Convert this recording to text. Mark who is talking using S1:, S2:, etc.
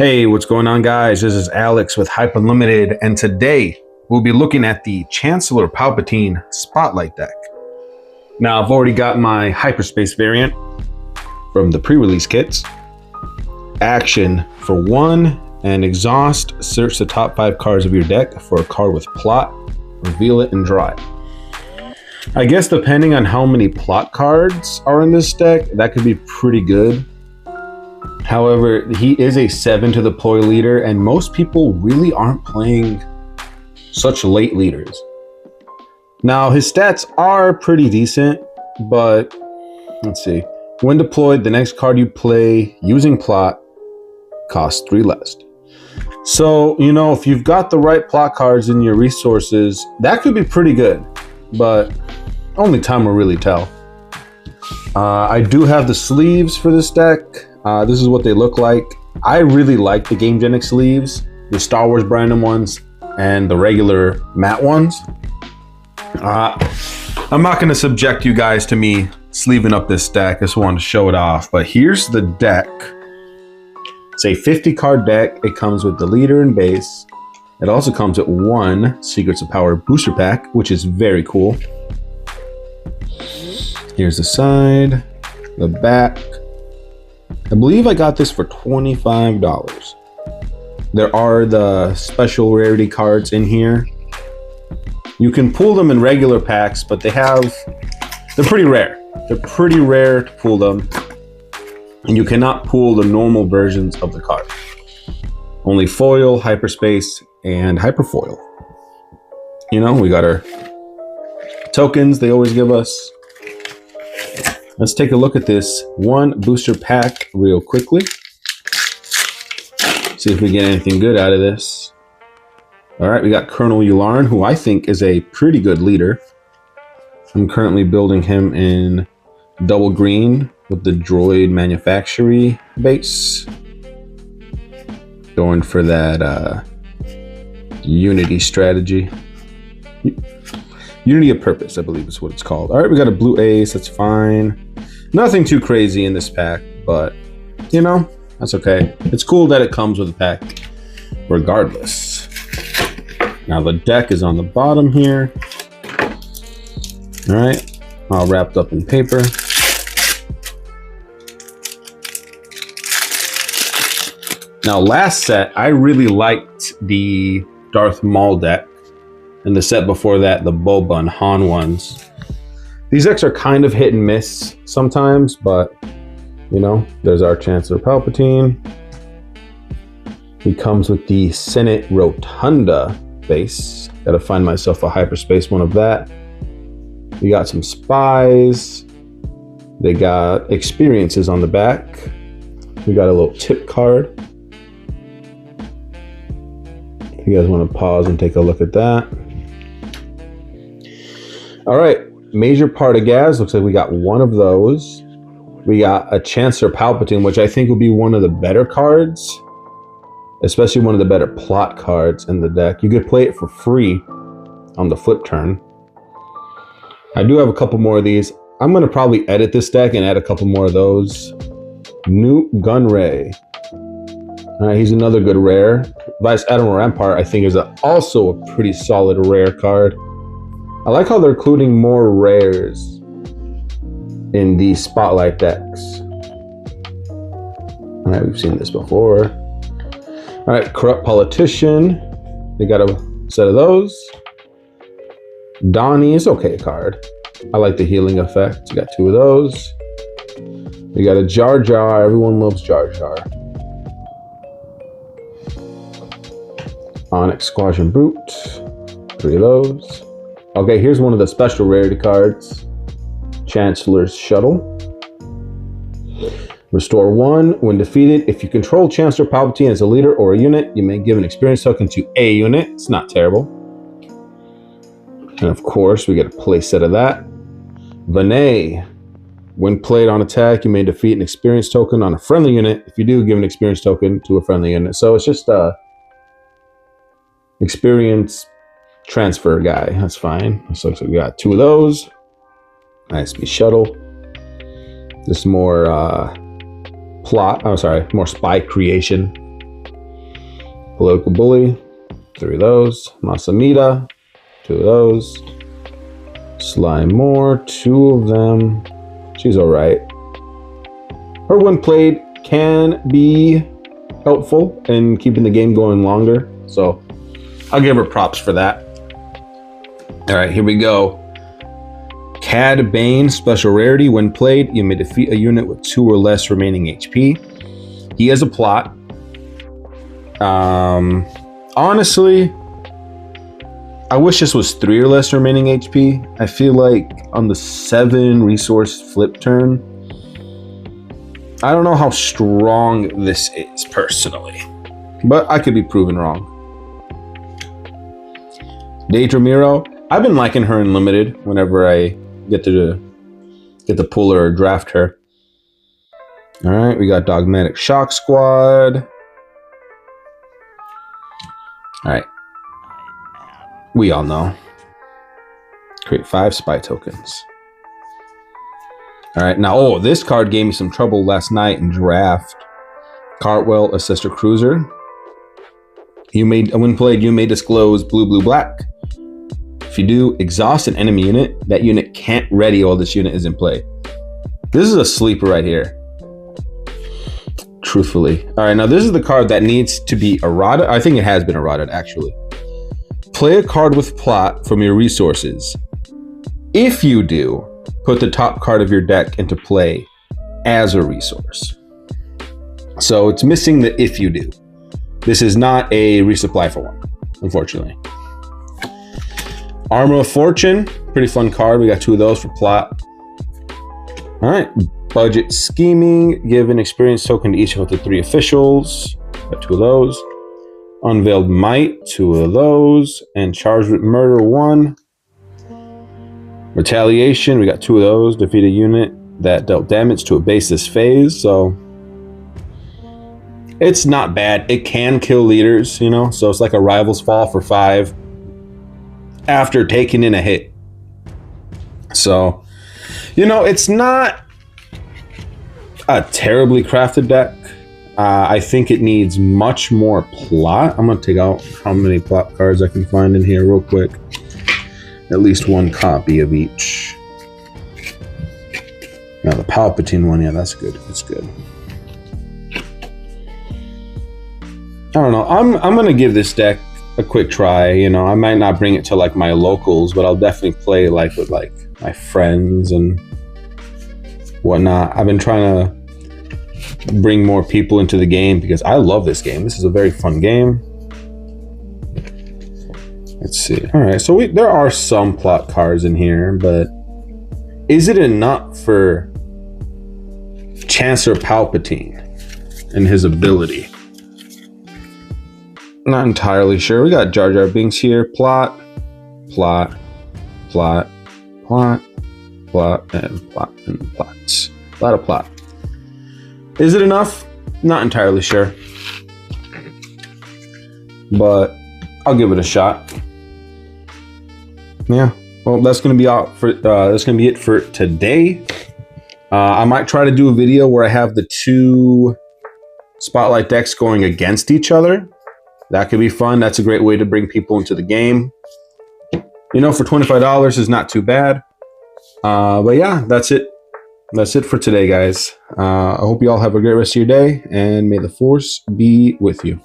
S1: Hey, what's going on, guys? This is Alex with Hype Unlimited, and today we'll be looking at the Chancellor Palpatine Spotlight deck. Now, I've already got my hyperspace variant from the pre-release kits. Action for 1 and exhaust. Search the top 5 cards of your deck for a card with plot, reveal it, and draw it. I guess depending on how many plot cards are in this deck, that could be pretty good. However, he is a 7 to deploy leader, and most people really aren't playing such late leaders. Now, his stats are pretty decent, but let's see. When deployed, the next card you play using plot costs 3 less. So, you know, if you've got the right plot cards in your resources, that could be pretty good, but only time will really tell. I do have the sleeves for this deck. This is what they look like. I really like the Gamegenic sleeves, the Star Wars branded ones, and the regular matte ones. I'm not going to subject you guys to me sleeving up this deck. I just wanted to show it off. But here's the deck. It's a 50 card deck. It comes with the leader and base. It also comes with 1 Secrets of Power booster pack, which is very cool. Here's the side, the back. I believe I got this for $25. There are the special rarity cards in here. You can pull them in regular packs, but they're pretty rare. They're pretty rare to pull them. And you cannot pull the normal versions of the card. Only foil, hyperspace, and hyperfoil. You know, we got our tokens they always give us. Let's take a look at this 1 booster pack real quickly. See if we get anything good out of this. All right, we got Colonel Yularen, who I think is a pretty good leader. I'm currently building him in double green with the droid manufacturing base. Going for that unity strategy. Unity of Purpose, I believe is what it's called. All right, we got a blue ace. That's fine. Nothing too crazy in this pack, but, you know, that's okay. It's cool that it comes with a pack regardless. Now, the deck is on the bottom here. All right, all wrapped up in paper. Now, last set, I really liked the Darth Maul deck. And the set before that, the Boba and Han ones. These decks are kind of hit and miss sometimes, but, you know, there's our Chancellor Palpatine. He comes with the Senate Rotunda base. Gotta find myself a hyperspace one of that. We got some spies. They got experiences on the back. We got a little tip card. If you guys want to pause and take a look at that. All right, major part of gas. Looks like we got 1 of those. We got a Chancellor Palpatine, which I think will be one of the better cards, especially one of the better plot cards in the deck. You could play it for free on the flip turn. I do have a couple more of these. I'm going to probably edit this deck and add a couple more of those. Newt Gunray. All right, he's another good rare. Vice Admiral Rampart, I think, is also a pretty solid rare card. I like how they're including more rares in these spotlight decks. All right, we've seen this before. All right, Corrupt Politician. They got a set of those. Donnie is okay card. I like the healing effect. You got 2 of those. We got a Jar Jar. Everyone loves Jar Jar. Onyx Squadron Brute. 3 of those. Okay, here's one of the special rarity cards. Chancellor's Shuttle. Restore 1 when defeated. If you control Chancellor Palpatine as a leader or a unit, you may give an experience token to a unit. It's not terrible. And of course, we get a play set of that. Vinay. When played on attack, you may defeat an experience token on a friendly unit. If you do, give an experience token to a friendly unit. So it's just a experience transfer guy. That's fine. So we got 2 of those. Nice be shuttle. This more more spy creation. Political Bully, 3 of those. Masamita, 2 of those. Slime Moore, 2 of them. She's alright. Her when played can be helpful in keeping the game going longer, so I'll give her props for that. Alright, here we go. Cad Bane, special rarity. When played, you may defeat a unit with 2 or less remaining HP. He has a plot. Honestly, I wish this was 3 or less remaining HP. I feel like on the 7 resource flip turn, I don't know how strong this is personally, but I could be proven wrong. Daedramiro, I've been liking her in limited whenever I get to pull her or draft her. All right, we got Dogmatic Shock Squad. All right. We all know. Create 5 spy tokens. All right, now, oh, this card gave me some trouble last night in draft. Cartwell, Ancestor Cruiser. When played, you may disclose blue, blue, black. If you do, exhaust an enemy unit. That unit can't ready while this unit is in play. This is a sleeper right here. Truthfully. All right, now this is the card that needs to be errata. I think it has been errata, actually. Play a card with plot from your resources. If you do, put the top card of your deck into play as a resource. So it's missing the if you do. This is not a resupply for 1, unfortunately. Armor of Fortune, pretty fun card. We got 2 of those for plot. All right, Budget Scheming, give an experience token to each of the 3 officials. Got 2 of those. Unveiled Might, 2 of those. And Charged with Murder, 1. Retaliation, we got 2 of those. Defeat a unit that dealt damage to a base this phase, so it's not bad. It can kill leaders, you know, so it's like a Rival's Fall for 5 after taking in a hit. So, you know, it's not a terribly crafted deck. I think it needs much more plot. I'm going to take out how many plot cards I can find in here real quick. At least 1 copy of each. Now the Palpatine one, yeah, that's good. It's good. I don't know. I'm going to give this deck a quick try. You know, I might not bring it to like my locals, but I'll definitely play like with like my friends and whatnot. I've been trying to bring more people into the game because I love this game. This is a very fun game. Let's see. All right, so there are some plot cards in here, but is it enough for Chancellor Palpatine and his ability? Not entirely sure. We got Jar Jar Binks here. Plot, plot, plot, plot, plot, and plot, and plots. A lot of plot. Is it enough? Not entirely sure, but I'll give it a shot. Yeah. Well, that's gonna be out for. That's gonna be it for today. I might try to do a video where I have the 2 spotlight decks going against each other. That could be fun. That's a great way to bring people into the game. You know, for $25 is not too bad. But yeah, that's it. That's it for today, guys. I hope you all have a great rest of your day, and may the Force be with you.